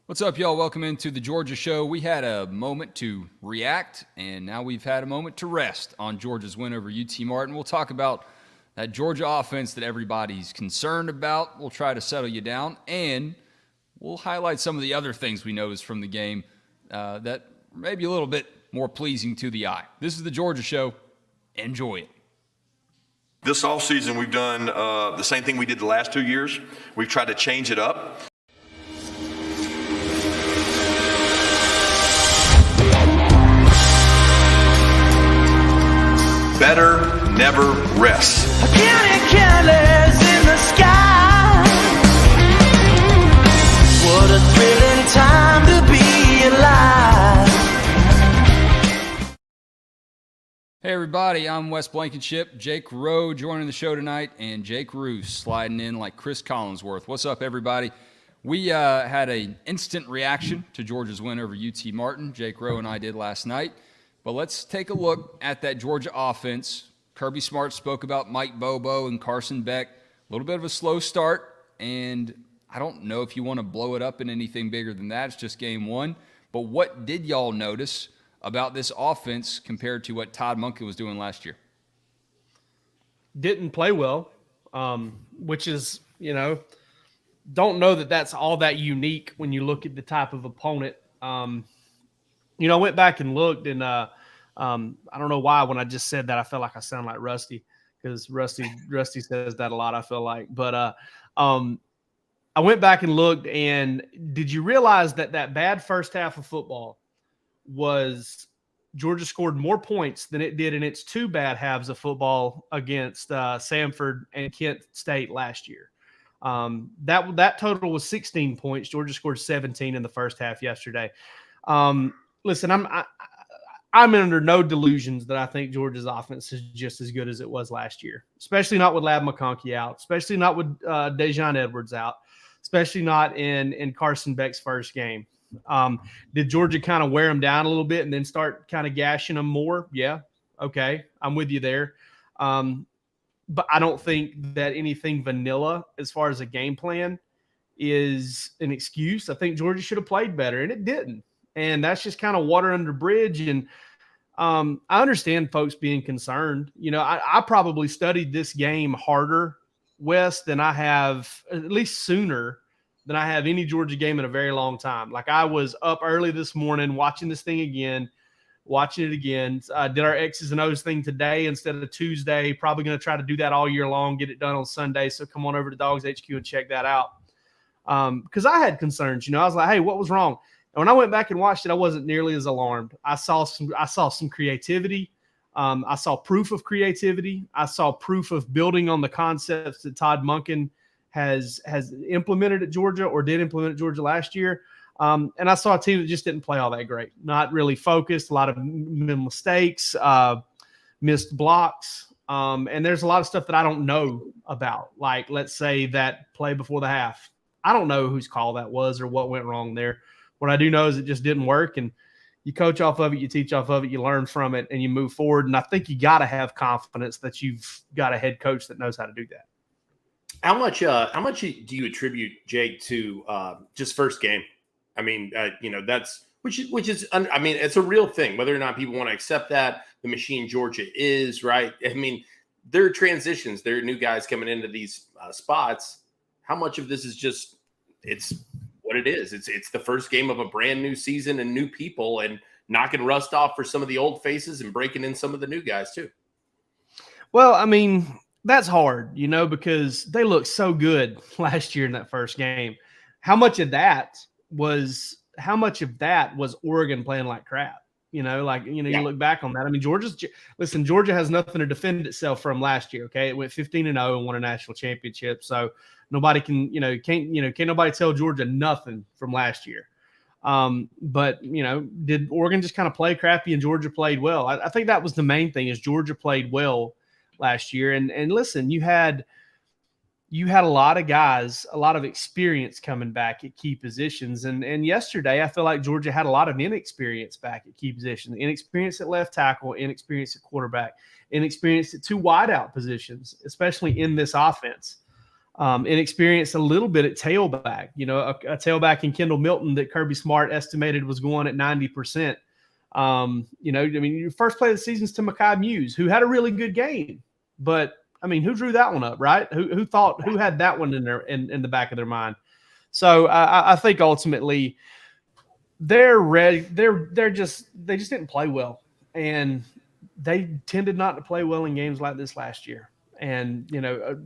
What's up, y'all? Welcome into the Georgia Show. We had a moment to react, and now we've had a moment to rest on Georgia's win over UT Martin. We'll talk about that Georgia offense that everybody's concerned about. We'll try to settle you down, and we'll highlight some of the other things we noticed from the game that may be a little bit more pleasing to the eye. This is the Georgia Show. Enjoy it. This offseason, we've done the same thing we did the last 2 years. We've tried to change it up. Better never rests. Counting colors in the sky. What a thrilling time to be alive. Hey everybody, I'm Wes Blankenship. Jake Rowe joining the show tonight, and Jake Roos sliding in like Chris Collinsworth. What's up, everybody? We had an instant reaction to Georgia's win over UT Martin. Jake Rowe and I did last night. But let's take a look at that Georgia offense. Kirby Smart spoke about Mike Bobo and Carson Beck. A little bit of a slow start, and I don't know if you want to blow it up in anything bigger than that. It's just game one. But what did y'all notice about this offense compared to what Todd Monken was doing last year? Didn't play well, which is, don't know that that's all that unique when you look at the type of opponent. I went back and looked, and I don't know why when I just said that I felt like I sound like Rusty, because Rusty says that a lot, I feel like. But I went back and looked, and did you realize that bad first half of football was Georgia scored more points than it did in its two bad halves of football against Samford and Kent State last year? That total was 16 points. Georgia scored 17 in the first half yesterday. Listen, I'm under no delusions that I think Georgia's offense is just as good as it was last year, especially not with Lab McConkey out, especially not with Dejon Edwards out, especially not in Carson Beck's first game. Did Georgia kind of wear them down a little bit and then start kind of gashing them more? Yeah. Okay. I'm with you there. But I don't think that anything vanilla as far as a game plan is an excuse. I think Georgia should have played better, and it didn't. And that's just kind of water under bridge. And I understand folks being concerned. I probably studied this game harder, Wes, than I have, at least sooner than I have any Georgia game in a very long time. Like, I was up early this morning watching this thing again, watching it again. Did our X's and O's thing today instead of Tuesday. Probably going to try to do that all year long, get it done on Sunday. So come on over to DawgsHQ and check that out. Because I had concerns. I was like, hey, what was wrong? And when I went back and watched it, I wasn't nearly as alarmed. I saw some creativity. I saw proof of creativity. I saw proof of building on the concepts that Todd Monken has implemented at Georgia, or did implement at Georgia last year. And I saw a team that just didn't play all that great. Not really focused, a lot of mistakes, missed blocks. And there's a lot of stuff that I don't know about. Like, let's say that play before the half. I don't know whose call that was or what went wrong there. What I do know is it just didn't work, and you coach off of it, you teach off of it, you learn from it, and you move forward. And I think you got to have confidence that you've got a head coach that knows how to do that. How much do you attribute, Jake, to just first game? I mean, that's which is I mean, it's a real thing. Whether or not people want to accept that, the machine Georgia is, right. I mean, there are transitions. There are new guys coming into these spots. How much of this is just it's what it is? It's the first game of a brand new season and new people, and knocking rust off for some of the old faces and breaking in some of the new guys too. Well, I mean, that's hard, because they looked so good last year in that first game. How much of that was Oregon playing like crap? You look back on that. I mean, Georgia has nothing to defend itself from last year. Okay. It went 15-0 and won a national championship. So nobody can't nobody tell Georgia nothing from last year. But did Oregon just kind of play crappy and Georgia played well? I think that was the main thing, is Georgia played well last year. And listen, you had a lot of guys, a lot of experience coming back at key positions. And yesterday, I feel like Georgia had a lot of inexperience back at key positions. Inexperience at left tackle, inexperience at quarterback, inexperience at two wideout positions, especially in this offense. inexperienced a little bit at tailback. A tailback in Kendall Milton that Kirby Smart estimated was going at 90%. Your first play of the season is to Mekhi Muse, who had a really good game. But, who drew that one up, right? Who had that one in the back of their mind? So I think ultimately they're ready. They just didn't play well. And they tended not to play well in games like this last year. And,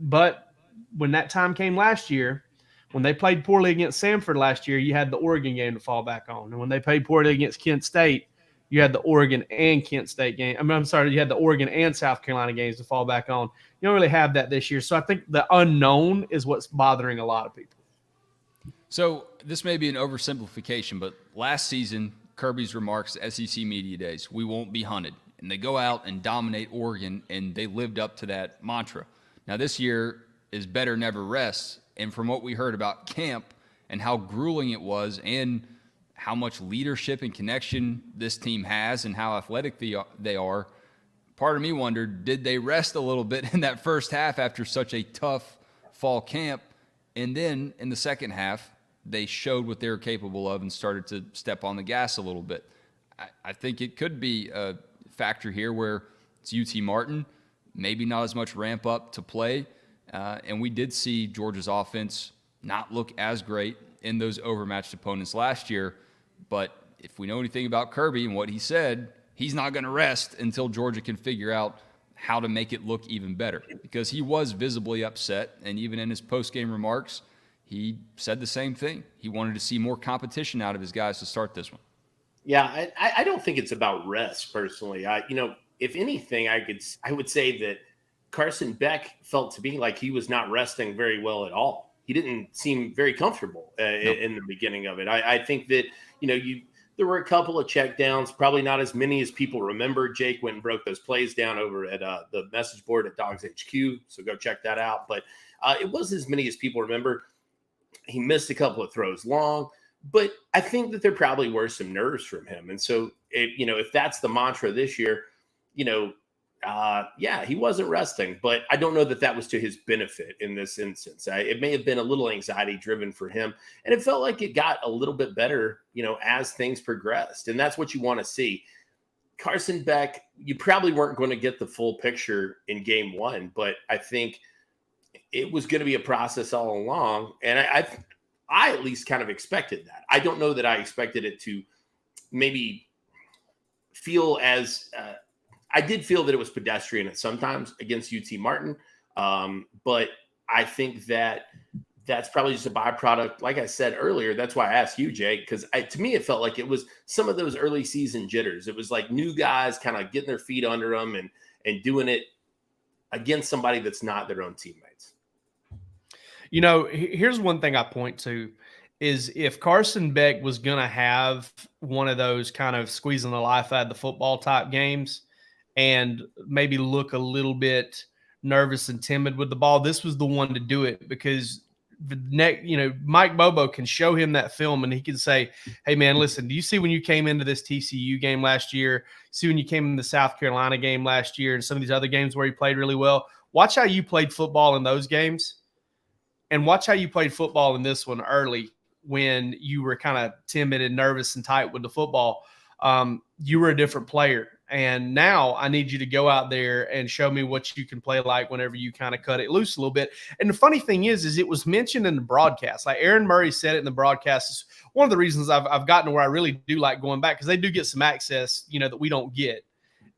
but when that time came last year, when they played poorly against Samford last year, you had the Oregon game to fall back on. And when they played poorly against Kent State, you had the Oregon and Kent State game. You had the Oregon and South Carolina games to fall back on. You don't really have that this year. So I think the unknown is what's bothering a lot of people. So this may be an oversimplification, but last season, Kirby's remarks to SEC Media Days, we won't be hunted. And they go out and dominate Oregon, and they lived up to that mantra. Now this year is better never rests. And from what we heard about camp and how grueling it was and how much leadership and connection this team has and how athletic they are, part of me wondered, did they rest a little bit in that first half after such a tough fall camp? And then in the second half, they showed what they were capable of and started to step on the gas a little bit. I think it could be a factor here where it's UT Martin, maybe not as much ramp up to play. And we did see Georgia's offense not look as great in those overmatched opponents last year. But if we know anything about Kirby and what he said, he's not going to rest until Georgia can figure out how to make it look even better, because he was visibly upset. And even in his post-game remarks, he said the same thing. He wanted to see more competition out of his guys to start this one. Yeah, I don't think it's about rest personally. If anything, I would say that Carson Beck felt to me like he was not resting very well at all. He didn't seem very comfortable in the beginning of it. I think that, there were a couple of checkdowns, probably not as many as people remember. Jake went and broke those plays down over at the message board at DawgsHQ, so go check that out. But it wasn't as many as people remember. He missed a couple of throws long, but I think that there probably were some nerves from him. And so, if that's the mantra this year, he wasn't resting, but I don't know that that was to his benefit in this instance. It may have been a little anxiety driven for him, and it felt like it got a little bit better, as things progressed. And that's what you want to see. Carson Beck, you probably weren't going to get the full picture in game one, but I think it was going to be a process all along. And I at least kind of expected that. I don't know that I expected it to maybe feel as, I did feel that it was pedestrian at sometimes against UT Martin. But I think that that's probably just a byproduct. Like I said earlier, that's why I asked you, Jake, because to me, it felt like it was some of those early season jitters. It was like new guys kind of getting their feet under them and doing it against somebody that's not their own teammates. Here's one thing I point to is if Carson Beck was going to have one of those kind of squeezing the life out of the football type games and maybe look a little bit nervous and timid with the ball, this was the one to do it, because Mike Bobo can show him that film and he can say, hey man, listen, do you see when you came into this TCU game last year, see when you came in the South Carolina game last year and some of these other games where you played really well, watch how you played football in those games and watch how you played football in this one early when you were kind of timid and nervous and tight with the football. You were a different player. And now I need you to go out there and show me what you can play like whenever you kind of cut it loose a little bit. And the funny thing is it was mentioned in the broadcast. Like Aaron Murray said it in the broadcast. It's one of the reasons I've gotten to where I really do like going back, because they do get some access, that we don't get.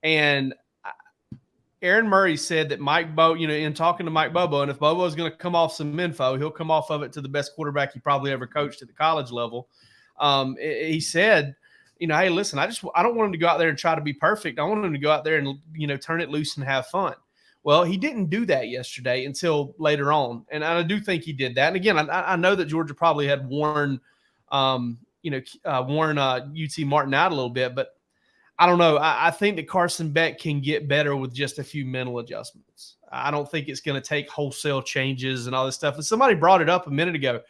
And Aaron Murray said that Mike Bobo, in talking to Mike Bobo, and if Bobo is going to come off some info, he'll come off of it to the best quarterback he probably ever coached at the college level. He said, hey, listen, I don't want him to go out there and try to be perfect. I want him to go out there and, turn it loose and have fun. Well, he didn't do that yesterday until later on. And I do think he did that. And again, I know that Georgia probably had worn UT Martin out a little bit, but I don't know. I think that Carson Beck can get better with just a few mental adjustments. I don't think it's going to take wholesale changes and all this stuff. And somebody brought it up a minute ago.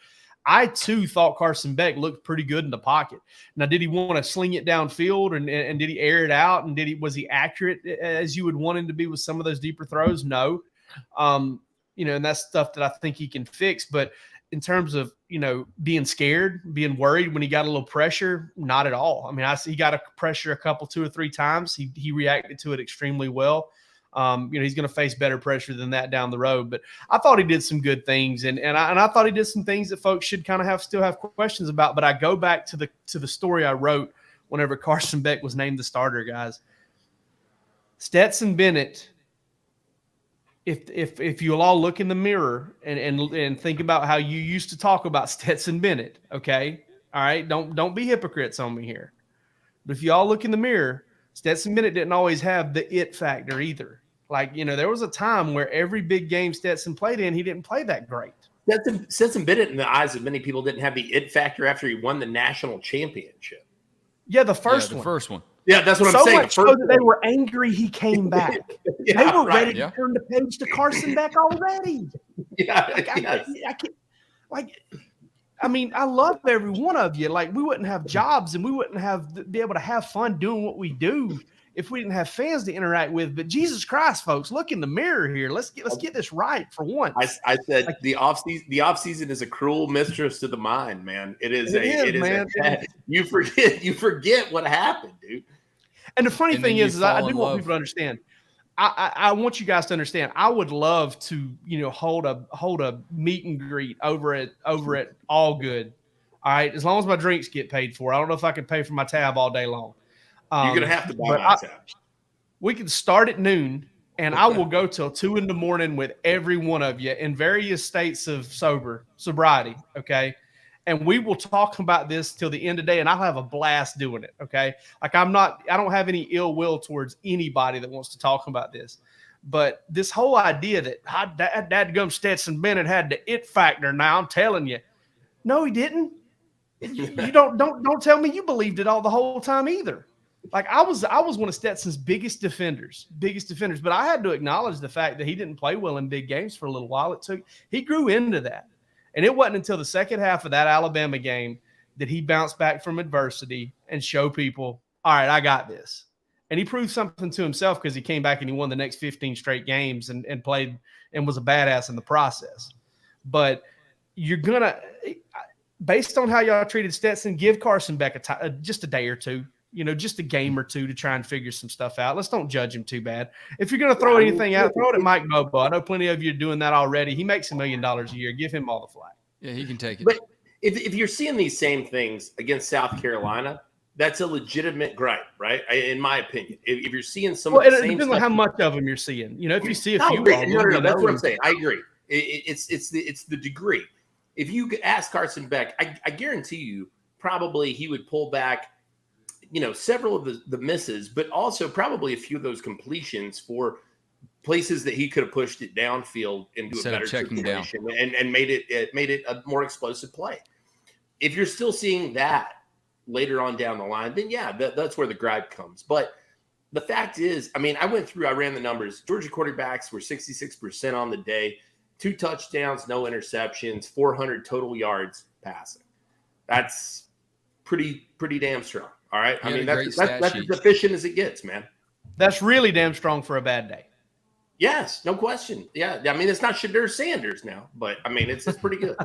I, too, thought Carson Beck looked pretty good in the pocket. Now, did he want to sling it downfield and did he air it out? And was he accurate as you would want him to be with some of those deeper throws? No. and that's stuff that I think he can fix. But in terms of, being scared, being worried when he got a little pressure, not at all. I mean, he got a pressure a couple, 2 or 3 times. He reacted to it extremely well. He's going to face better pressure than that down the road. But I thought he did some good things, and I thought he did some things that folks should kind of still have questions about. But I go back to the story I wrote whenever Carson Beck was named the starter, guys. Stetson Bennett. If you'll all look in the mirror and think about how you used to talk about Stetson Bennett, okay? All right, don't be hypocrites on me here. But if you all look in the mirror, Stetson Bennett didn't always have the it factor either. Like, there was a time where every big game Stetson played in, he didn't play that great. Stetson Bennett, in the eyes of many people, didn't have the it factor after he won the national championship. Yeah, the first one. Yeah, that's what so I'm saying. Much so that they were angry he came back. Yeah, they were ready Yeah. to turn the page to Carson Beck already. Yeah, Like, yes. I can't, I mean, I love every one of you. Like, we wouldn't have jobs and we wouldn't be able to have fun doing what we do if we didn't have fans to interact with. But Jesus Christ, folks, look in the mirror here. Let's get this right for once. I said the off season is a cruel mistress to the mind, man. It is, man. You forget what happened, dude. And the funny And thing then is you I fall do in want love. people to understand. I want you guys to understand. I would love to, hold a meet and greet over at All Good. All right, as long as my drinks get paid for. I don't know if I can pay for my tab all day long. You're gonna have to buy but my tab. We can start at noon, and I will go till 2 a.m. with every one of you in various states of sobriety. Okay. And we will talk about this till the end of the day, and I'll have a blast doing it. Okay. Like I don't have any ill will towards anybody that wants to talk about this. But this whole idea that dadgum Stetson Bennett had the it factor, now I'm telling you, no, he didn't. You don't tell me you believed it all the whole time either. Like I was one of Stetson's biggest defenders, but I had to acknowledge the fact that he didn't play well in big games for a little while. He grew into that. And it wasn't until the second half of that Alabama game that he bounced back from adversity and showed people, all right, I got this. And he proved something to himself because he came back and he won the next 15 straight games and played and was a badass in the process. But you're going to, based on how y'all treated Stetson, give Carson Beck just a day or two, just a game or two to try and figure some stuff out. Let's don't judge him too bad. If you're going to throw anything out, throw it at Mike Bobo. I know plenty of you are doing that already. He makes $1 million a year. Give him all the flack. Yeah, he can take it. But if you're seeing these same things against South Carolina, that's a legitimate gripe, right? In my opinion. If you're seeing some of the same depends stuff, on how much of them you're seeing. If you see a few, no, that's what I'm saying. I agree. It's the degree. If you ask Carson Beck, I guarantee you, probably he would pull back, several of the misses, but also probably a few of those completions for places that he could have pushed it downfield into Instead a better checking situation and made it a more explosive play. If you're still seeing that later on down the line, then yeah, that's where the gripe comes. But the fact is, I ran the numbers. Georgia quarterbacks were 66% on the day, 2 touchdowns, no interceptions, 400 total yards passing. That's pretty damn strong. All right. That's as efficient as it gets, man. That's really damn strong for a bad day. Yes, no question. Yeah. It's not Shadur Sanders now, but it's pretty good.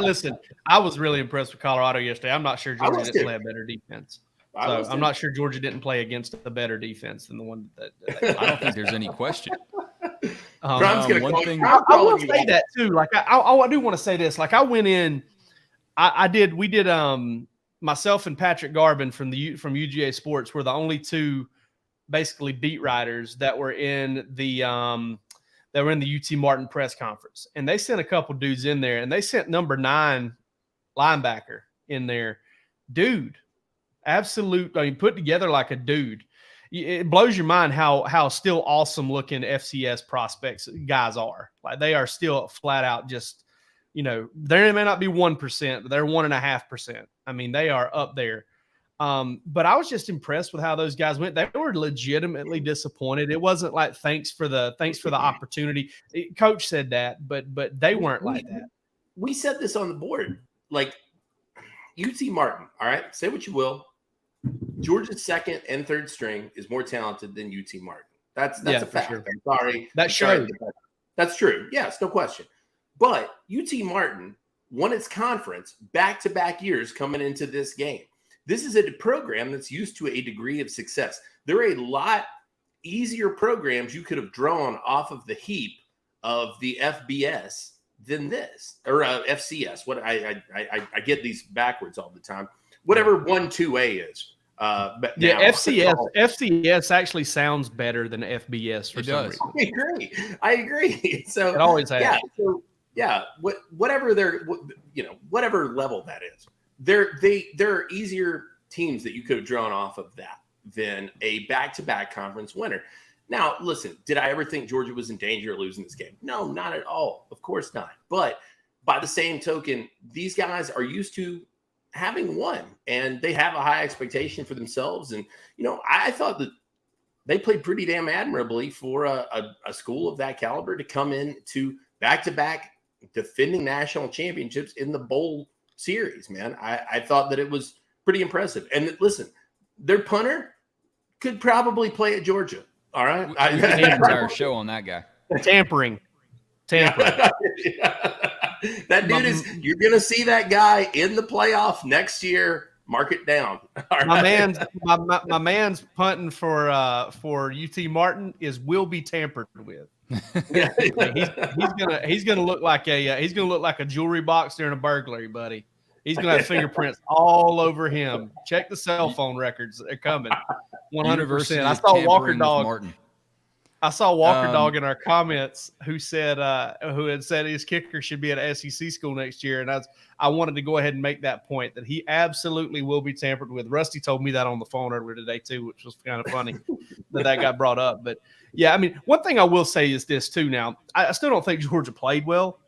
Listen, I was really impressed with Colorado yesterday. I'm not sure Georgia didn't play a better defense. I'm not sure Georgia didn't play against a better defense than the one that I don't think there's any question. I will say that too. Like I do want to say this. Like I went in, we did myself and Patrick Garvin from UGA Sports were the only two basically beat writers that were in the UT Martin press conference. And they sent a couple dudes in there, and they sent number 9 linebacker in there. Dude, absolute, put together like a dude. It blows your mind how still awesome looking FCS prospects guys are. Like they are still flat out just, there may not be 1%, but they're 1.5%. They are up there. But I was just impressed with how those guys went. They were legitimately disappointed. It wasn't like thanks for the opportunity. Coach said that, but they weren't like that. We said this on the board. Like UT Martin, all right, say what you will. Georgia's second and third string is more talented than UT Martin. That's a fact. Sure. I'm sorry. That showed. That's true. Yes, no question. But UT Martin won its conference back-to-back years coming into this game. This is a program that's used to a degree of success. There are a lot easier programs you could have drawn off of the heap of the FBS than this, or FCS. What I get these backwards all the time. Whatever 1-2A is. But yeah, now, FCS actually sounds better than FBS for some reason. I agree. So it always has. Whatever whatever level that is, there are easier teams that you could have drawn off of that than a back-to-back conference winner. Now, listen, did I ever think Georgia was in danger of losing this game? No, not at all. Of course not. But by the same token, these guys are used to having won, and they have a high expectation for themselves. And, I thought that they played pretty damn admirably for a school of that caliber to come in to back-to-back defending national championships in the bowl series, man. I thought that it was pretty impressive. And listen, their punter could probably play at Georgia. All right. We can end an entire show on that guy. Tampering. That dude you're going to see that guy in the playoff next year. Mark it down. All right. My man's punting for UT Martin will be tampered with. He's gonna look like a jewelry box during a burglary, buddy. He's gonna have fingerprints all over him. Check the cell phone records; they're coming. 100%. I saw Walker Dog. I saw Walker Dog in our comments who had said his kicker should be at an SEC school next year, and I wanted to go ahead and make that point that he absolutely will be tampered with. Rusty told me that on the phone earlier today too, which was kind of funny that got brought up. But yeah, I mean, one thing I will say is this too. Now, I still don't think Georgia played well,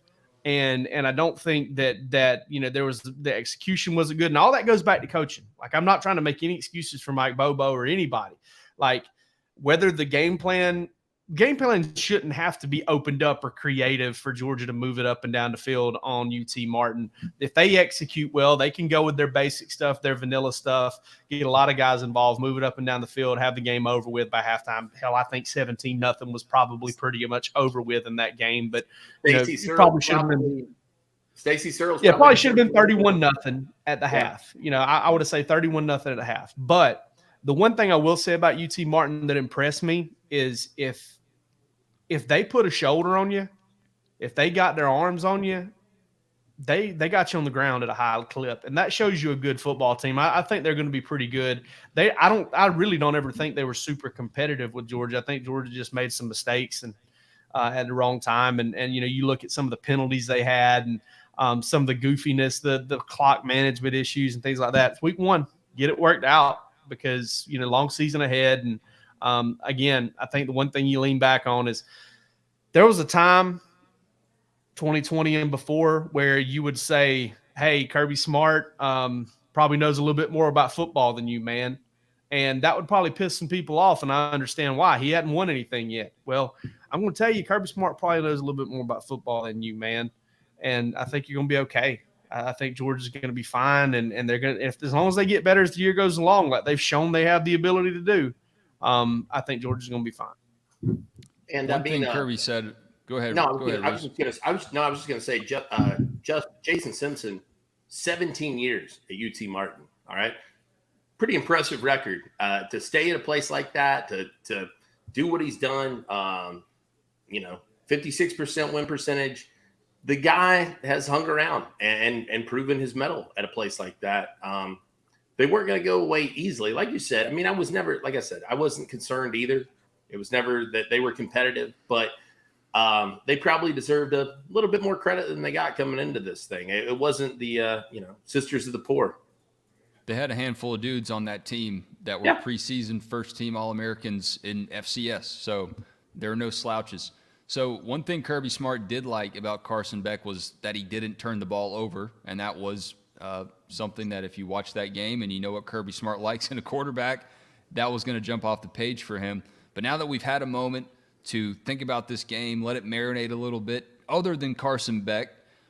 and I don't think that there was the execution wasn't good, and all that goes back to coaching. Like, I'm not trying to make any excuses for Mike Bobo or anybody. Like, whether the game plan shouldn't have to be opened up or creative for Georgia to move it up and down the field on UT Martin. If they execute well, they can go with their basic stuff, their vanilla stuff, get a lot of guys involved, move it up and down the field, have the game over with by halftime. Hell, I think 17-0 was probably pretty much over with in that game. But probably should have been. Stacey Searles. Yeah, probably should have been 31-0 at the half. I would have said 31-0 at the half. But the one thing I will say about UT Martin that impressed me is if they put a shoulder on you, if they got their arms on you, they got you on the ground at a high clip, and that shows you a good football team. I think they're going to be pretty good. I really don't ever think they were super competitive with Georgia. I think Georgia just made some mistakes and at the wrong time, and you look at some of the penalties they had and some of the goofiness, the clock management issues and things like that. It's week one, get it worked out because long season ahead. And again, I think the one thing you lean back on is there was a time 2020 and before where you would say, hey, Kirby Smart probably knows a little bit more about football than you, man. And that would probably piss some people off, and I understand why. He hadn't won anything yet. Well, I'm going to tell you, Kirby Smart probably knows a little bit more about football than you, man. And I think you're going to be okay. I think Georgia's going to be fine, and they're going to, as long as they get better as the year goes along, like they've shown they have the ability to do, I think Georgia's going to be fine. And one thing Kirby said. Go ahead. I was just going to say, Jason Simpson, 17 years at UT Martin. All right, pretty impressive record to stay at a place like that, to do what he's done. 56% win percentage. The guy has hung around and proven his mettle at a place like that. They weren't going to go away easily. Like you said, I mean, I wasn't concerned either. It was never that they were competitive, but they probably deserved a little bit more credit than they got coming into this thing. It wasn't the, Sisters of the Poor. They had a handful of dudes on that team that were preseason first-team All-Americans in FCS, so there are no slouches. So one thing Kirby Smart did like about Carson Beck was that he didn't turn the ball over, and that was something that if you watch that game and you know what Kirby Smart likes in a quarterback, that was going to jump off the page for him. But now that we've had a moment to think about this game, let it marinate a little bit, other than Carson Beck,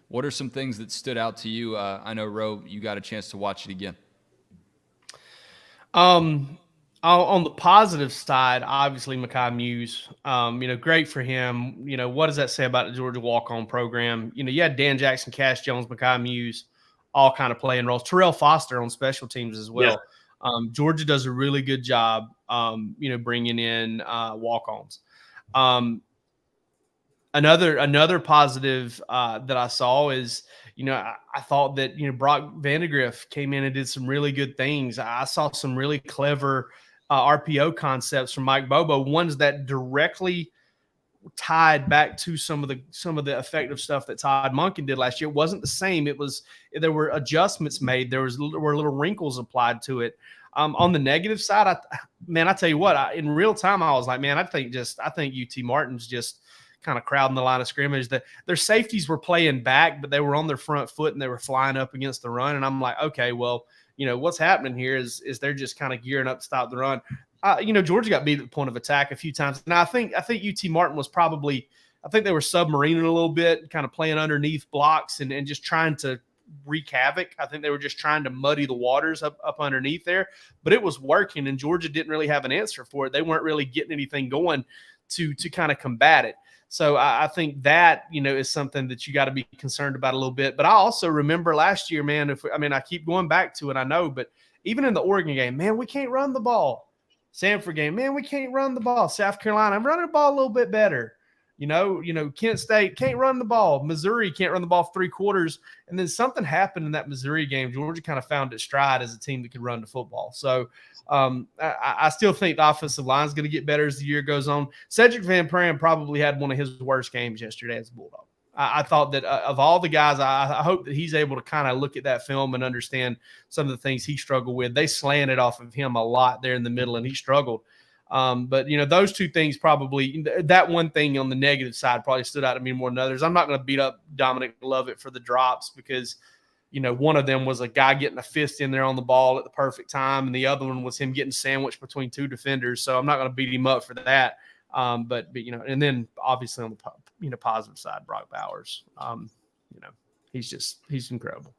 what are some things that stood out to you? I know, Ro, you got a chance to watch it again. On the positive side, obviously Makai Muse, great for him. What does that say about the Georgia walk-on program? You had Dan Jackson, Cash Jones, Makai Muse, all kind of playing roles. Terrell Foster on special teams as well. Yes. Georgia does a really good job, bringing in walk-ons. Another positive that I saw is, I thought that, Brock Vandegrift came in and did some really good things. I saw some really clever RPO concepts from Mike Bobo, ones that directly tied back to some of the effective stuff that Todd Monken did last year. It wasn't the same. There were adjustments made. There were little wrinkles applied to it. On the negative side, I tell you what, in real time, I was like, man, I think UT Martin's just kind of crowding the line of scrimmage. That their safeties were playing back, but they were on their front foot and they were flying up against the run. And I'm like, okay, well, what's happening here is they're just kind of gearing up to stop the run. Georgia got beat at the point of attack a few times. Now I think UT Martin was probably, I think they were submarining a little bit, kind of playing underneath blocks and just trying to wreak havoc. I think they were just trying to muddy the waters up underneath there, but it was working and Georgia didn't really have an answer for it. They weren't really getting anything going to kind of combat it. So I think that, is something that you got to be concerned about a little bit. But I also remember last year, man, I keep going back to it, I know, but even in the Oregon game, man, we can't run the ball. Sanford game, man, we can't run the ball. South Carolina, I'm running the ball a little bit better. Kent State can't run the ball. Missouri can't run the ball for 3 quarters. And then something happened in that Missouri game. Georgia kind of found its stride as a team that could run the football. So I still think the offensive line is going to get better as the year goes on. Cedric Van Pram probably had one of his worst games yesterday as a Bulldog. I thought that of all the guys, I hope that he's able to kind of look at that film and understand some of the things he struggled with. They slanted off of him a lot there in the middle, and he struggled. But those two things probably, that one thing on the negative side probably stood out to me more than others. I'm not going to beat up Dominic Lovett for the drops because, one of them was a guy getting a fist in there on the ball at the perfect time, and the other one was him getting sandwiched between 2 defenders. So I'm not going to beat him up for that. But and then obviously on the positive side, Brock Bowers, he's incredible.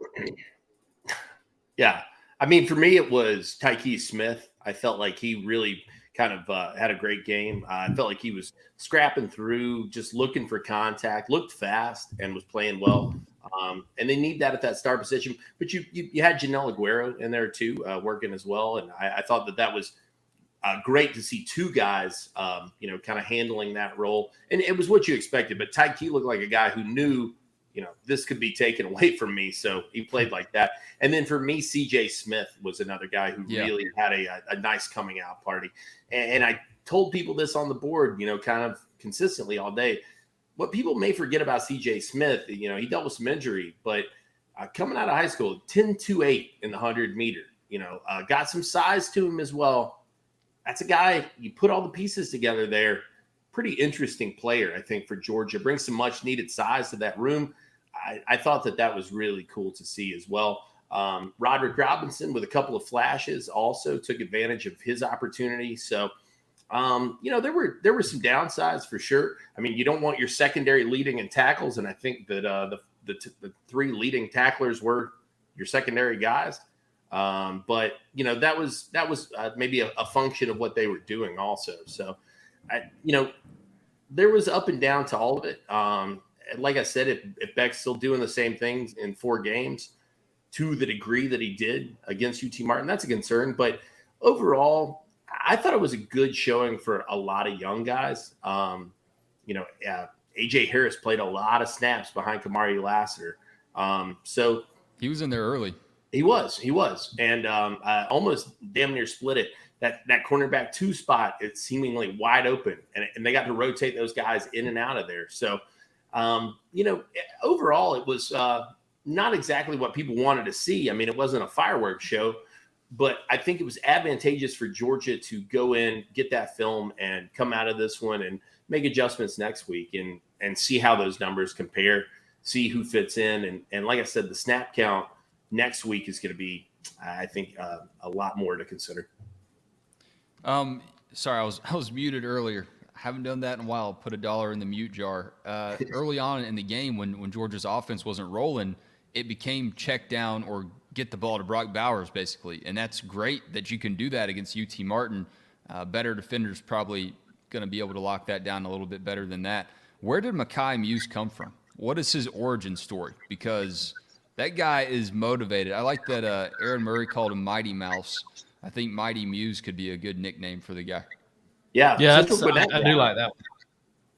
Yeah. I mean, for me, it was Tyke Smith. I felt like he really kind of had a great game. I felt like he was scrapping through, just looking for contact, looked fast, and was playing well. And they need that at that star position. But you had Janelle Aguero in there too, working as well. And I thought that was great to see 2 guys, kind of handling that role. And it was what you expected. But Tyke looked like a guy who knew, this could be taken away from me. So he played like that. And then for me, CJ Smith was another guy who really had a nice coming out party. And I told people this on the board, kind of consistently all day. What people may forget about CJ Smith, he dealt with some injury, but coming out of high school, 10.28 in the 100-meter, got some size to him as well. That's a guy, you put all the pieces together there. Pretty interesting player, I think, for Georgia. Brings some much-needed size to that room. I thought that was really cool to see as well. Roderick Robinson, with a couple of flashes, also took advantage of his opportunity. So, there were some downsides for sure. I mean, you don't want your secondary leading in tackles, and I think that the 3 leading tacklers were your secondary guys. But that was maybe a function of what they were doing also. So, there was up and down to all of it. Like I said, if Beck's still doing the same things in 4 games to the degree that he did against UT Martin, that's a concern. But overall, I thought it was a good showing for a lot of young guys. AJ Harris played a lot of snaps behind Kamari Lassiter. So he was in there early. He was. And almost damn near split it. That cornerback 2 spot, it's seemingly wide open. And they got to rotate those guys in and out of there. So, overall, it was not exactly what people wanted to see. I mean, it wasn't a fireworks show, but I think it was advantageous for Georgia to go in, get that film, and come out of this one and make adjustments next week and see how those numbers compare, see who fits in. And like I said, the snap count next week is going to be, I think, a lot more to consider. Sorry, I was muted earlier. Haven't done that in a while. Put $1 in the mute jar. Early on in the game, when Georgia's offense wasn't rolling, it became check down get the ball to Brock Bowers, basically. And that's great that you can do that against UT Martin. Better defenders probably going to be able to lock that down a little bit better than that. Where did Mekhi Muse come from? What is his origin story? Because that guy is motivated. I like that Aaron Murray called him Mighty Mouse. I think Mighty Muse could be a good nickname for the guy. Yeah, I do like that one.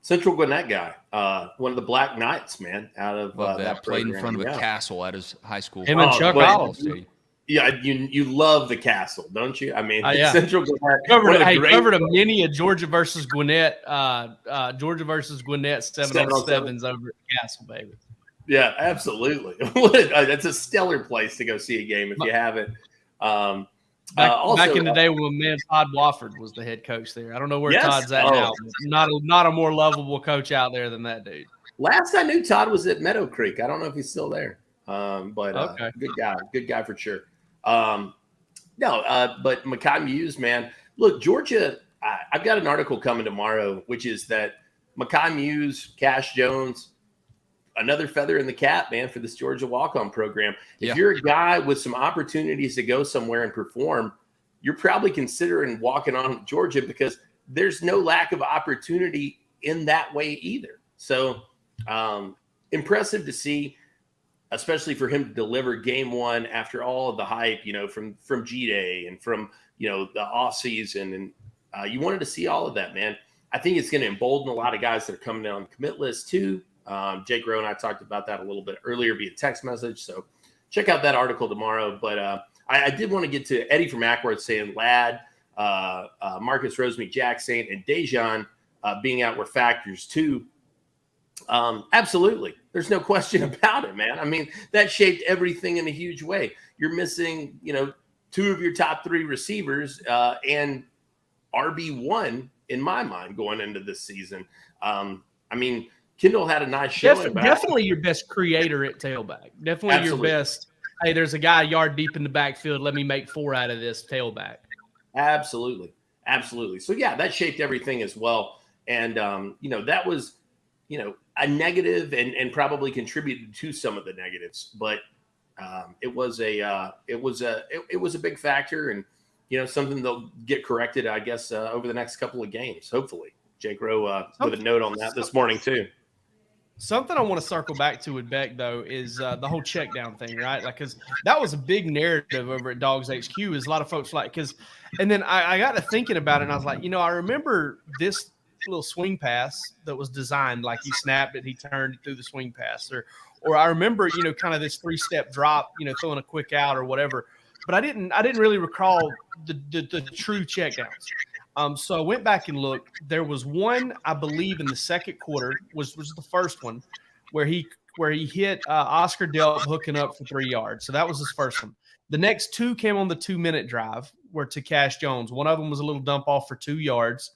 Central Gwinnett guy, one of the Black Knights, man, out of that played program. in front of a castle at his high school. Him and Chuck Olive. Yeah, you love the castle, don't you? I mean, yeah. Central Gwinnett. Covered a mini of Georgia versus Gwinnett, 707s over at the castle, baby. Yeah, absolutely. That's a stellar place to go see a game if you haven't. Back in the day when Todd Wofford was the head coach there. I don't know where Todd's at now. Not a more lovable coach out there than that dude. Last I knew, Todd was at Meadow Creek. I don't know if he's still there. But okay. Good guy for sure. But Mekhi Muse, man, look, Georgia. I've got an article coming tomorrow, which is that Mekhi Muse, Cash Jones, another feather in the cap, man, for this Georgia walk-on program. If you're a guy with some opportunities to go somewhere and perform, you're probably considering walking on Georgia because there's no lack of opportunity in that way either. So impressive to see, especially for him to deliver game one after all of the hype, from G-Day and from, the offseason. And you wanted to see all of that, man. I think it's going to embolden a lot of guys that are coming down on the commit list too. Jake Rowe and I talked about that a little bit earlier via text message. So check out that article tomorrow. But I did want to get to Eddie from Ackworth saying Ladd, Marcus Rosemead Saint, and Dejan being out were factors too. Absolutely. There's no question about it, man. I mean, that shaped everything in a huge way. You're missing, two of your top three receivers and RB1 in my mind going into this season. Kendall had a nice showing. Definitely your best creator at tailback. Definitely Absolutely. Your best. Hey, there's a guy a yard deep in the backfield. Let me make 4 out of this tailback. Absolutely. So, yeah, that shaped everything as well. And, that was, a negative and probably contributed to some of the negatives. But it was a big factor and, something they'll get corrected, I guess, over the next couple of games, hopefully. Jake Rowe with a note on that this morning, too. Something I want to circle back to with Beck, though, is the whole check down thing, right? Like, because that was a big narrative over at DawgsHQ is a lot of folks and then I got to thinking about it, and I was like, I remember this little swing pass that was designed, like he snapped it, he turned it through the swing pass, or I remember, kind of this 3-step drop, throwing a quick out or whatever, but I didn't really recall the true check downs. So I went back and looked. There was one, I believe, in the second quarter was the first one where he hit Oscar Delp hooking up for 3 yards. So that was his first one. The next 2 came on the 2-minute drive were to Cash Jones. One of them was a little dump off for 2 yards.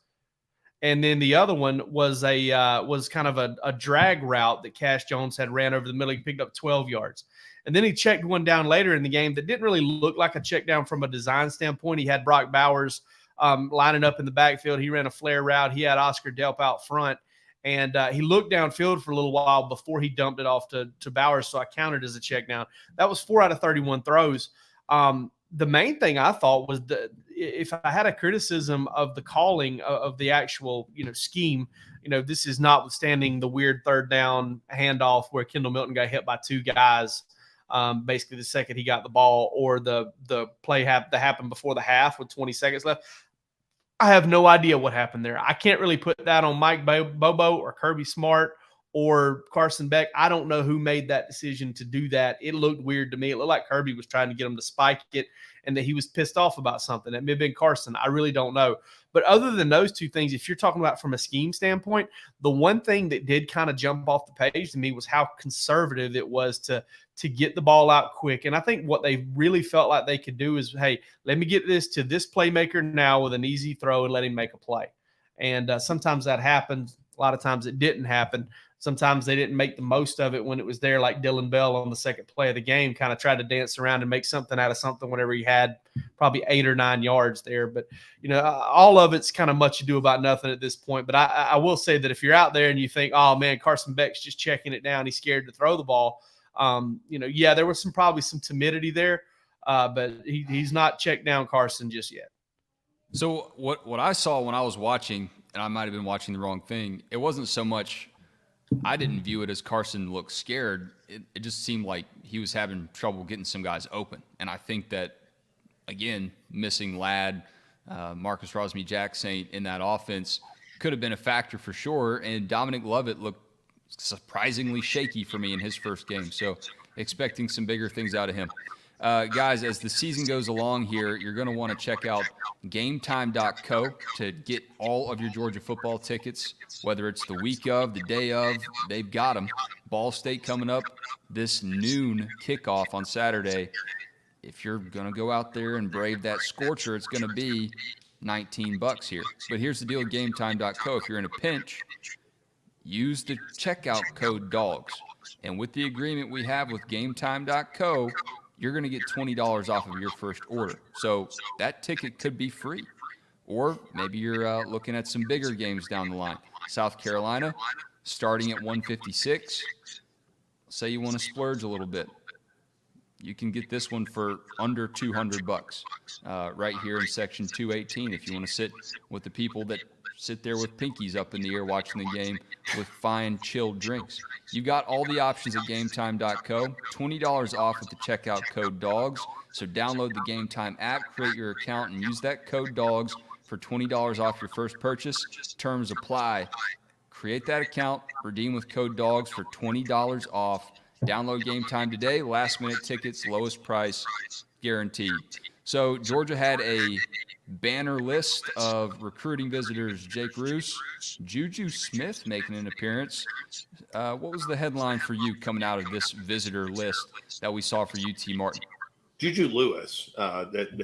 And then the other one was was kind of a drag route that Cash Jones had ran over the middle. He picked up 12 yards. And then he checked one down later in the game that didn't really look like a check down from a design standpoint. He had Brock Bowers lining up in the backfield. He ran a flare route. He had Oscar Delp out front. And he looked downfield for a little while before he dumped it off to Bowers, so I counted as a check down. That was 4 out of 31 throws. The main thing I thought was that if I had a criticism of the calling of the actual, scheme, this is notwithstanding the weird third down handoff where Kendall Milton got hit by 2 guys basically the second he got the ball, or the play that happened before the half with 20 seconds left. I have no idea what happened there. I can't really put that on Mike Bobo or Kirby Smart or Carson Beck. I don't know who made that decision to do that. It looked weird to me. It looked like Kirby was trying to get him to spike it and that he was pissed off about something. That may have been Carson. I really don't know. But other than those 2 things, if you're talking about from a scheme standpoint, the one thing that did kind of jump off the page to me was how conservative it was to get the ball out quick. And I think what they really felt like they could do is, hey, let me get this to this playmaker now with an easy throw and let him make a play. And sometimes that happened. A lot of times it didn't happen. Sometimes they didn't make the most of it when it was there, like Dylan Bell on the second play of the game kind of tried to dance around and make something out of something whenever he had probably 8 or 9 yards there. But, all of it's kind of much ado about nothing at this point. But I will say that if you're out there and you think, oh, man, Carson Beck's just checking it down, he's scared to throw the ball, Yeah, there was probably some timidity there, but he's not checked down Carson just yet. So what I saw when I was watching, and I might have been watching the wrong thing, it wasn't so much I didn't view it as Carson looked scared. It just seemed like he was having trouble getting some guys open. And I think that, again, missing Ladd, Marcus Rosemy-Jacksaint in that offense could have been a factor for sure. And Dominic Lovett looked surprisingly shaky for me in his first game. So expecting some bigger things out of him. Guys, as the season goes along here, you're going to want to check out gametime.co to get all of your Georgia football tickets, whether it's the week of, the day of, they've got them. Ball State coming up this noon kickoff on Saturday. If you're going to go out there and brave that scorcher, it's going to be $19 here. But here's the deal with gametime.co. If you're in a pinch, use the checkout code DAWGS. And with the agreement we have with gametime.co, you're going to get $20 off of your first order. So that ticket could be free. Or maybe you're looking at some bigger games down the line. South Carolina, starting at 156. Say you want to splurge a little bit. You can get this one for under $200 right here in section 218 if you want to sit with the people that sit there with pinkies up in the air watching the game with fine chilled drinks. You've got all the options at gametime.co. $20 off with the checkout code DAWGS. So download the Game Time app, create your account, and use that code DAWGS for $20 off your first purchase. Terms apply. Create that account, redeem with code DAWGS for $20 off. Download Game Time today. Last minute tickets, lowest price guaranteed. So Georgia had a banner list of recruiting visitors. Jake Roos, Juju Smith making an appearance. What was the headline for you coming out of this visitor list that we saw for UT Martin? Juju Lewis,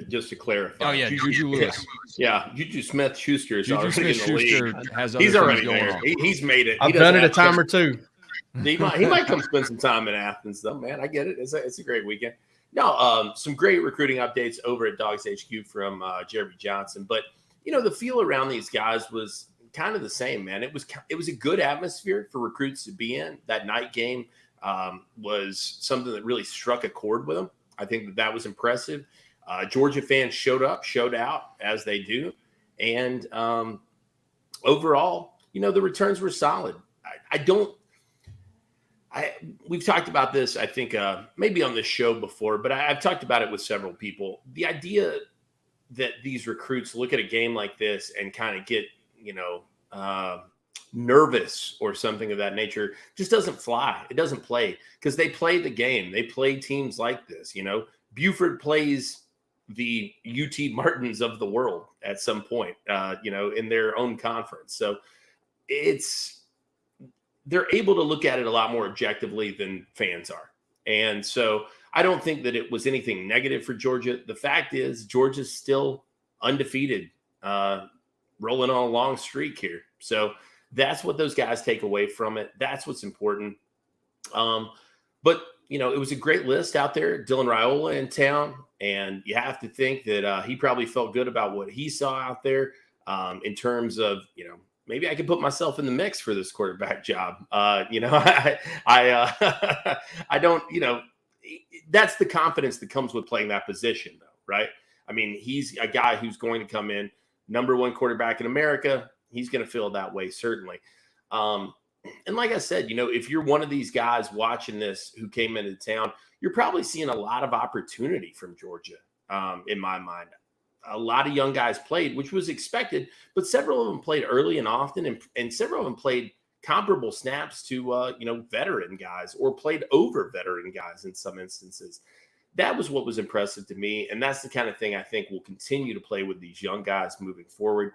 just to clarify. Oh, yeah, Juju Lewis. Yeah, Juju Smith-Schuster is Juju already in the Smith-Schuster league. has other He's things already going there. on. He's made it. I've done it a time or two. He might come spend some time in Athens, though, man. I get it. It's a great weekend. No, some great recruiting updates over at DawgsHQ from Jeremy Johnson. But, the feel around these guys was kind of the same, man. It was a good atmosphere for recruits to be in. That night game was something that really struck a chord with them. I think that was impressive. Georgia fans showed out, as they do. And overall, the returns were solid. We've talked about this, I think, maybe on this show before, but I've talked about it with several people. The idea that these recruits look at a game like this and kind of get, nervous or something of that nature just doesn't fly. It doesn't play because they play the game. They play teams like this. Buford plays the UT Martins of the world at some point, in their own conference. So they're able to look at it a lot more objectively than fans are. And so I don't think that it was anything negative for Georgia. The fact is Georgia's still undefeated, rolling on a long streak here. So that's what those guys take away from it. That's what's important. But, it was a great list out there. Dylan Raiola in town. And you have to think that he probably felt good about what he saw out there in terms of, maybe I could put myself in the mix for this quarterback job. I don't, that's the confidence that comes with playing that position, though, right? I mean, he's a guy who's going to come in, number one quarterback in America. He's going to feel that way, certainly. And like I said, if you're one of these guys watching this who came into town, you're probably seeing a lot of opportunity from Georgia, in my mind. A lot of young guys played, which was expected, but several of them played early and often, and several of them played comparable snaps to, veteran guys or played over veteran guys in some instances. That was what was impressive to me, and that's the kind of thing I think will continue to play with these young guys moving forward.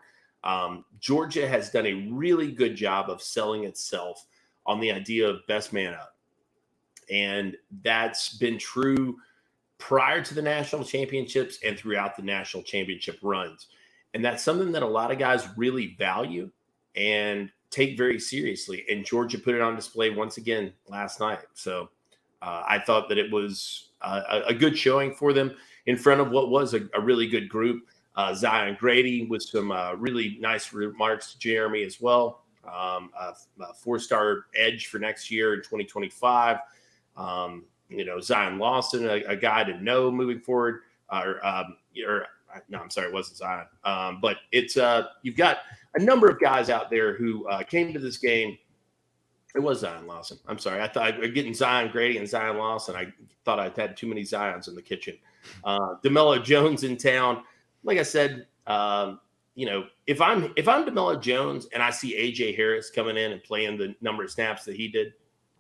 Georgia has done a really good job of selling itself on the idea of best man up, and that's been true prior to the national championships and throughout the national championship runs. And that's something that a lot of guys really value and take very seriously. And Georgia put it on display once again last night. So I thought that it was a good showing for them in front of what was a really good group. Zion Grady with some really nice remarks to Jeremy as well. A 4-star edge for next year in 2025. Zion Lawson, a guy to know moving forward, no, I'm sorry, it wasn't Zion. But it's you've got a number of guys out there who came to this game. It was Zion Lawson. I'm sorry. I thought getting Zion Grady and Zion Lawson. I thought I'd had too many Zions in the kitchen. DeMello Jones in town. Like I said, if I'm DeMello Jones and I see AJ Harris coming in and playing the number of snaps that he did,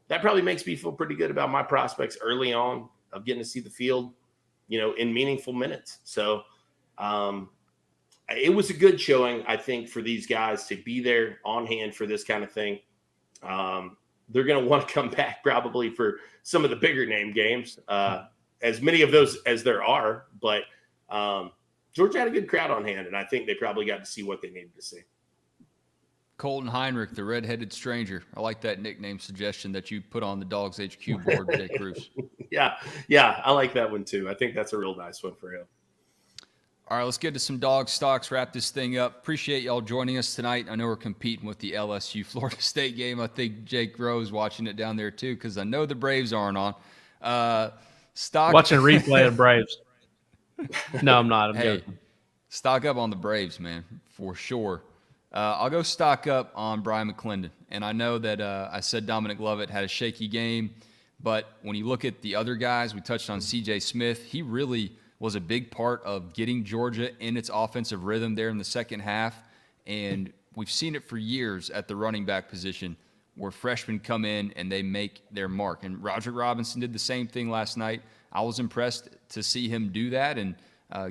that probably makes me feel pretty good about my prospects early on of getting to see the field, in meaningful minutes. So it was a good showing, I think, for these guys to be there on hand for this kind of thing. They're going to want to come back probably for some of the bigger name games, as many of those as there are. But Georgia had a good crowd on hand, and I think they probably got to see what they needed to see. Colton Heinrich, the red-headed stranger. I like that nickname suggestion that you put on the DawgsHQ board, Jake Roos. Yeah, I like that one too. I think that's a real nice one for him. All right, let's get to some dog stocks, wrap this thing up. Appreciate y'all joining us tonight. I know we're competing with the LSU Florida State game. I think Jake Rowe's watching it down there too, because I know the Braves aren't on. Watching a replay of Braves. No, I'm not. I'm joking. Stock up on the Braves, man, for sure. I'll go stock up on Brian McClendon. And I know that I said Dominic Lovett had a shaky game, but when you look at the other guys, we touched on C.J. Smith. He really was a big part of getting Georgia in its offensive rhythm there in the second half. And we've seen it for years at the running back position where freshmen come in and they make their mark. And Roger Robinson did the same thing last night. I was impressed to see him do that and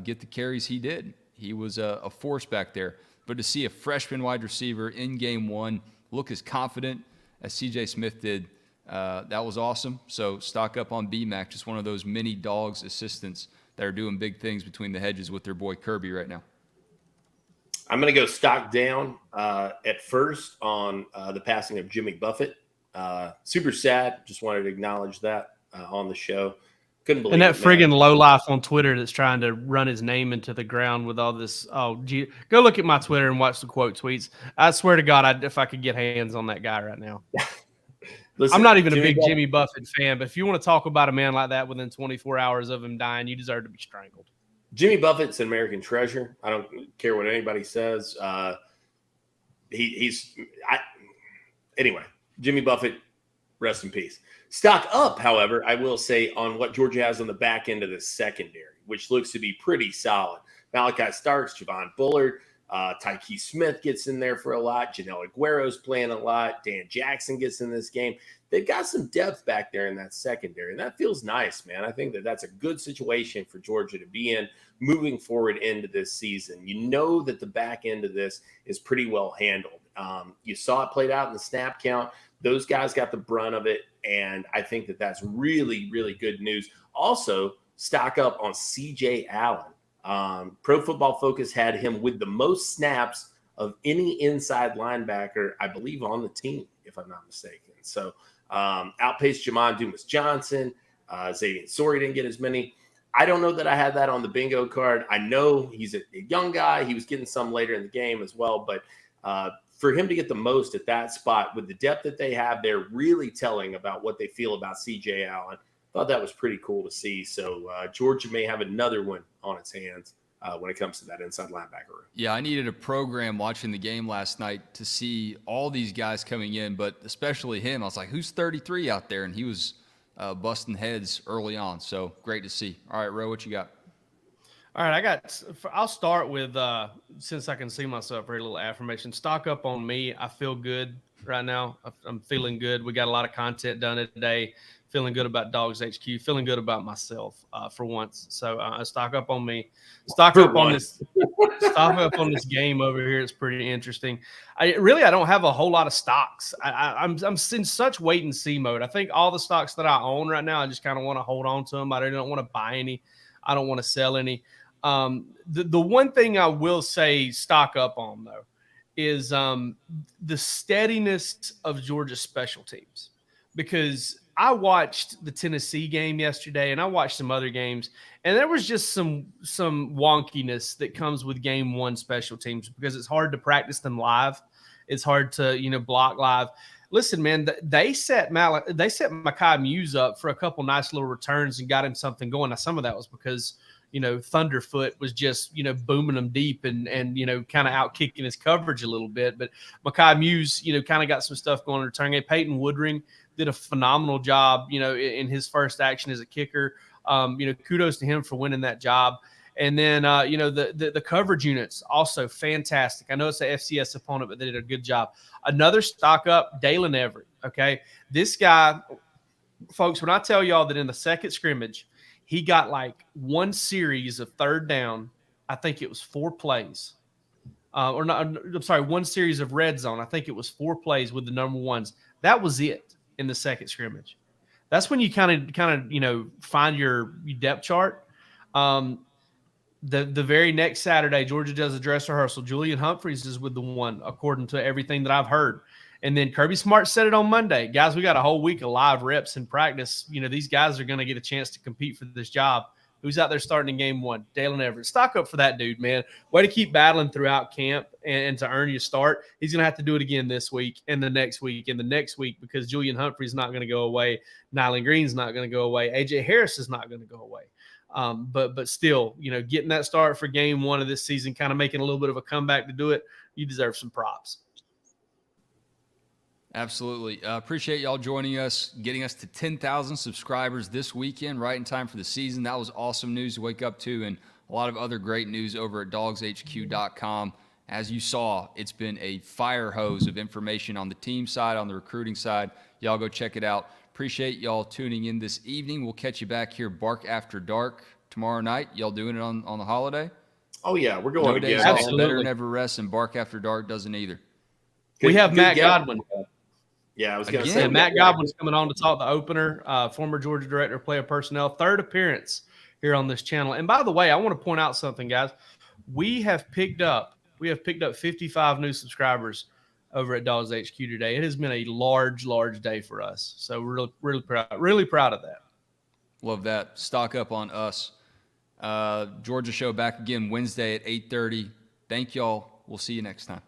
get the carries he did. He was a force back there. But to see a freshman wide receiver in game one look as confident as C.J. Smith did, that was awesome. So stock up on BMAC, just one of those mini Dogs assistants that are doing big things between the hedges with their boy Kirby right now. I'm going to go stock down at first on the passing of Jimmy Buffett. Super sad. Just wanted to acknowledge that on the show. Couldn't believe it. And that friggin' man. lowlife on Twitter that's trying to run his name into the ground with all this. Oh, gee, go look at my Twitter and watch the quote tweets. I swear to God, if I could get hands on that guy right now. Listen, I'm not even a big Jimmy Buffett fan, but if you want to talk about a man like that within 24 hours of him dying, you deserve to be strangled. Jimmy Buffett's an American treasure. I don't care what anybody says. Anyway, Jimmy Buffett, rest in peace. Stock up, however, I will say on what Georgia has on the back end of the secondary, which looks to be pretty solid. Malachi Starks, Javon Bullard, Tyke Smith gets in there for a lot. Janelle Aguero's playing a lot. Dan Jackson gets in this game. They've got some depth back there in that secondary, and that feels nice, man. I think that that's a good situation for Georgia to be in moving forward into this season. You know that the back end of this is pretty well handled. You saw it played out in the snap count. Those guys got the brunt of it, and I think that that's really, really good news. Also, stock up on C.J. Allen. Pro Football Focus had him with the most snaps of any inside linebacker, I believe, on the team, if I'm not mistaken. So outpaced Jamon Dumas-Johnson. Xavier Sori didn't get as many. I don't know that I had that on the bingo card. I know he's a young guy. He was getting some later in the game as well. But for him to get the most at that spot with the depth that they have, they're really telling about what they feel about C.J. Allen. Thought that was pretty cool to see. So Georgia may have another one on its hands when it comes to that inside linebacker room. Yeah, I needed a program watching the game last night to see all these guys coming in, but especially him. I was like, who's 33 out there? And he was busting heads early on. So great to see. All right, Ro, what you got? All right, I'll start with, since I can see myself, very little affirmation. Stock up on me. I feel good right now. I'm feeling good. We got a lot of content done today. Feeling good about DawgsHQ. Feeling good about myself for once. So stock up on me. Stock up on this game over here. It's pretty interesting. I don't have a whole lot of stocks. I'm in such wait and see mode. I think all the stocks that I own right now, I just kind of want to hold on to them. I don't want to buy any. I don't want to sell any. The one thing I will say stock up on, though, is the steadiness of Georgia's special teams. Because I watched the Tennessee game yesterday, and I watched some other games, and there was just some wonkiness that comes with game one special teams because it's hard to practice them live. It's hard to, block live. listen, man, they set Mekhi Muse up for a couple nice little returns and got him something going. Now, some of that was because, Thunderfoot was just, booming him deep and kind of out kicking his coverage a little bit. But Mekhi Muse, kind of got some stuff going in return. Hey, Peyton Woodring did a phenomenal job, in his first action as a kicker. Kudos to him for winning that job. And then, the coverage units also fantastic. I know it's an FCS opponent, but they did a good job. Another stock up, Dalen Everett. Okay. This guy, folks, when I tell y'all that in the second scrimmage, he got like one series of third down, I think it was 4 plays. One series of red zone. I think it was 4 plays with the number ones. That was it in the second scrimmage. That's when you kind of find your depth chart. The very next Saturday, Georgia does a dress rehearsal. Julian Humphreys is with the one, according to everything that I've heard. And then Kirby Smart said it on Monday. Guys, we got a whole week of live reps in practice. These guys are going to get a chance to compete for this job. Who's out there starting in game 1? Dalen Everett. Stock up for that dude, man. Way to keep battling throughout camp and to earn your start. He's going to have to do it again this week and the next week and the next week because Julian Humphreys is not going to go away. Nyland Green's not going to go away. A.J. Harris is not going to go away. But still, getting that start for game 1 of this season, kind of making a little bit of a comeback to do it, you deserve some props. Absolutely. Appreciate y'all joining us, getting us to 10,000 subscribers this weekend, right in time for the season. That was awesome news to wake up to, and a lot of other great news over at DawgsHQ.com. As you saw, it's been a fire hose of information on the team side, on the recruiting side. Y'all go check it out. Appreciate y'all tuning in this evening. We'll catch you back here, Bark After Dark, tomorrow night. Y'all doing it on the holiday? Oh, yeah. We're going Days again. Off, Better Never Rest, and Bark After Dark doesn't either. We have Matt Godwin. Yeah, I was going to Again, say. Matt Godwin's coming on to talk the opener, former Georgia Director of Player Personnel, 3rd appearance here on this channel. And by the way, I want to point out something, guys. We have picked up 55 new subscribers over at DawgsHQ today. It has been a large day for us. So we're really proud of that. Love that. Stock up on us. Georgia show back again Wednesday at 8:30. Thank y'all. We'll see you next time.